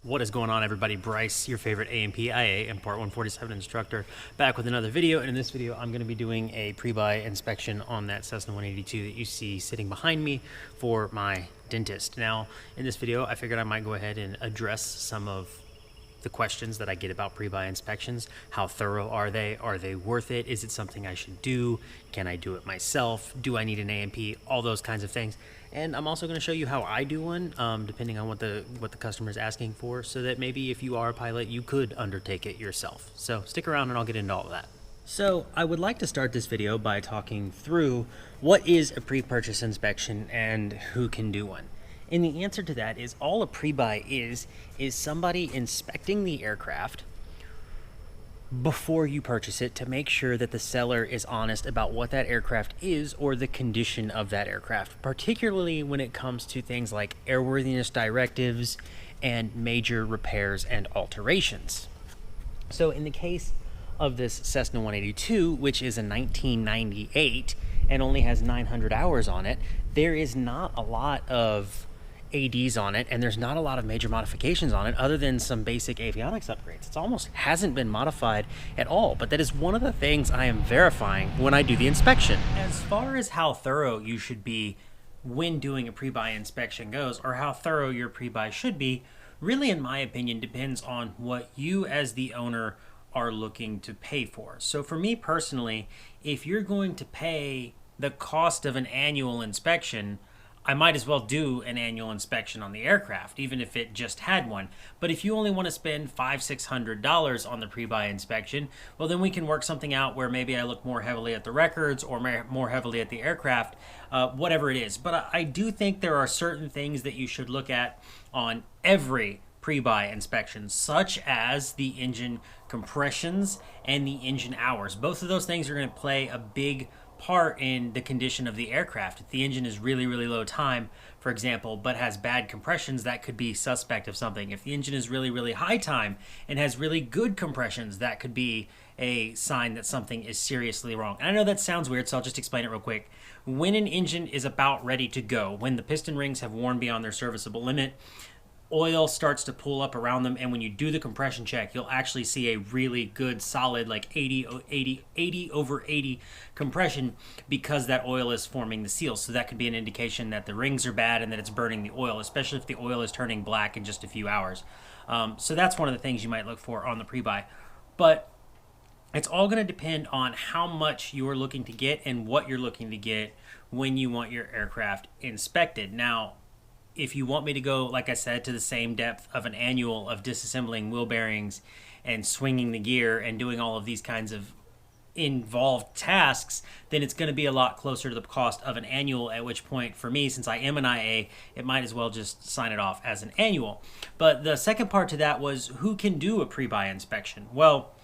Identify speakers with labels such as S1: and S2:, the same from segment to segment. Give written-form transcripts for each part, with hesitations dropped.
S1: What is going on, everybody? Bryce, your favorite A&P IA and Part 147 instructor, back with another video. And in this video, I'm going to be doing a pre-buy inspection on that Cessna 182 that you see sitting behind me for my dentist. Now, in this video, I figured I might go ahead and address some of the questions that I get about pre-buy inspections. How thorough are they? Are they worth it? Is it something I should do? Can I do it myself? Do I need an A&P? All those kinds of things. And I'm also going to show you how I do one, depending on what the customer is asking for, so that maybe if you are a pilot, you could undertake it yourself. So stick around and I'll get into all of that. So I would like to start this video by talking through what is a pre-purchase inspection and who can do one. And the answer to that is all a pre-buy is somebody inspecting the aircraft before you purchase it to make sure that the seller is honest about what that aircraft is or the condition of that aircraft, particularly when it comes to things like airworthiness directives and major repairs and alterations. So in the case of this Cessna 182, which is a 1998 and only has 900 hours on it, there is not a lot of ADs on it, and there's not a lot of major modifications on it other than some basic avionics upgrades. It almost hasn't been modified at all, but that is one of the things I am verifying when I do the inspection. As far as how thorough you should be when doing a pre-buy inspection goes, or how thorough your pre-buy should be, really, in my opinion, depends on what you as the owner are looking to pay for. So for me personally, if you're going to pay the cost of an annual inspection, I might as well do an annual inspection on the aircraft, even if it just had one. But if you only want to spend $500–600 on the pre-buy inspection, well, then we can work something out where maybe I look more heavily at the records or more heavily at the aircraft, whatever it is. But I do think there are certain things that you should look at on every pre-buy inspection, such as the engine compressions and the engine hours. Both of those things are going to play a big part in the condition of the aircraft. If the engine is really low time, for example, but has bad compressions, that could be suspect of something. If the engine is really high time and has really good compressions, that could be a sign that something is seriously wrong. And I know that sounds weird, so I'll just explain it real quick. When an engine is about ready to go, when the piston rings have worn beyond their serviceable limit, oil starts to pool up around them, and when you do the compression check, you'll actually see a really good solid like 80 over 80 compression, because that oil is forming the seals. So that could be an indication that the rings are bad and that it's burning the oil, especially if the oil is turning black in just a few hours. So that's one of the things you might look for on the pre-buy. But it's all going to depend on how much you're looking to get and what you're looking to get when you want your aircraft inspected. Now, if you want me to go, like I said, to the same depth of an annual of disassembling wheel bearings and swinging the gear and doing all of these kinds of involved tasks, then it's going to be a lot closer to the cost of an annual, at which point, for me, since I am an IA, it might as well just sign it off as an annual. But the second part to that was, who can do a pre-buy inspection? Well,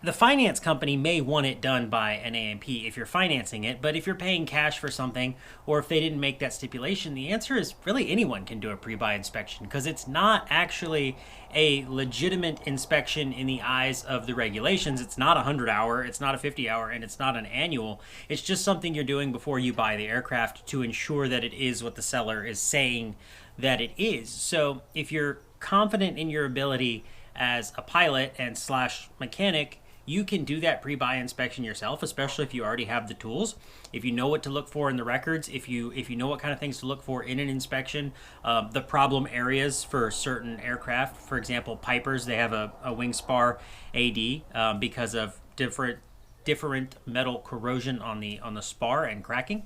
S1: the finance company may want it done by an A&P if you're financing it, but if you're paying cash for something, or if they didn't make that stipulation, the answer is really anyone can do a pre-buy inspection, because it's not actually a legitimate inspection in the eyes of the regulations. It's not a 100-hour, it's not a 50-hour, and it's not an annual. It's just something you're doing before you buy the aircraft to ensure that it is what the seller is saying that it is. So if you're confident in your ability as a pilot and slash mechanic, you can do that pre-buy inspection yourself, especially if you already have the tools. If you know what to look for in the records, if you know what kind of things to look for in an inspection, the problem areas for certain aircraft, for example, Pipers, they have a wing spar AD because of different metal corrosion on the spar and cracking.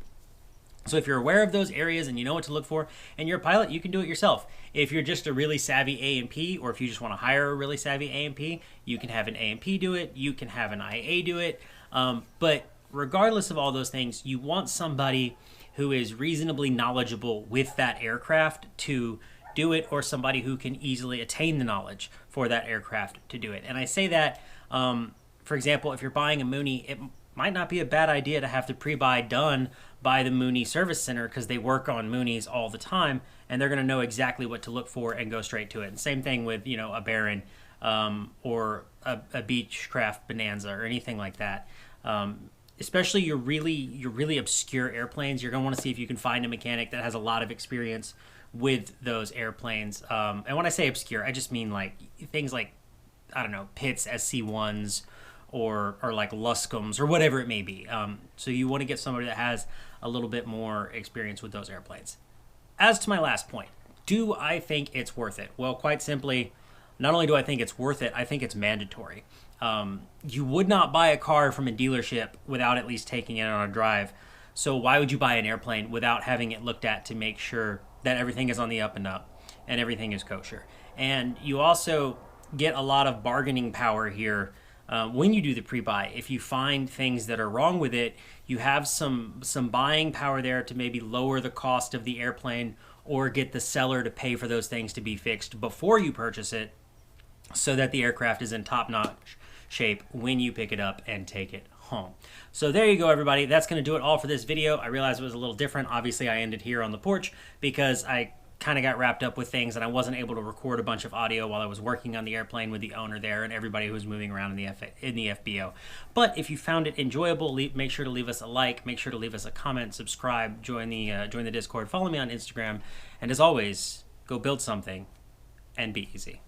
S1: So if you're aware of those areas and you know what to look for, and you're a pilot, you can do it yourself. If you're just a really savvy A&P, or if you just want to hire a really savvy A&P, you can have an A&P do it, you can have an IA do it. But regardless of all those things, you want somebody who is reasonably knowledgeable with that aircraft to do it, or somebody who can easily attain the knowledge for that aircraft to do it. And I say that, for example, if you're buying a Mooney, it might not be a bad idea to have the pre-buy done by the Mooney Service Center, because they work on Moonies all the time, and they're going to know exactly what to look for and go straight to it. And same thing with, a Baron or a Beechcraft Bonanza or anything like that. Especially your really obscure airplanes, you're going to want to see if you can find a mechanic that has a lot of experience with those airplanes. And when I say obscure, I just mean like things like, I don't know, Pitts SC1s or like Luscombs or whatever it may be. So you want to get somebody that has a little bit more experience with those airplanes. As to my last point, do I think it's worth it? Well, quite simply, not only do I think it's worth it, I think it's mandatory. You would not buy a car from a dealership without at least taking it on a drive. So why would you buy an airplane without having it looked at to make sure that everything is on the up and up and everything is kosher? And you also get a lot of bargaining power here when you do the pre-buy. If you find things that are wrong with it, you have some buying power there to maybe lower the cost of the airplane or get the seller to pay for those things to be fixed before you purchase it, so that the aircraft is in top-notch shape when you pick it up and take it home. So there you go, everybody. That's going to do it all for this video. I realized it was a little different. Obviously, I ended here on the porch because I kind of got wrapped up with things and I wasn't able to record a bunch of audio while I was working on the airplane with the owner there and everybody who was moving around in the FBO. But if you found it enjoyable, make sure to leave us a like, make sure to leave us a comment, subscribe, join the Discord, follow me on Instagram, and as always, go build something and be easy.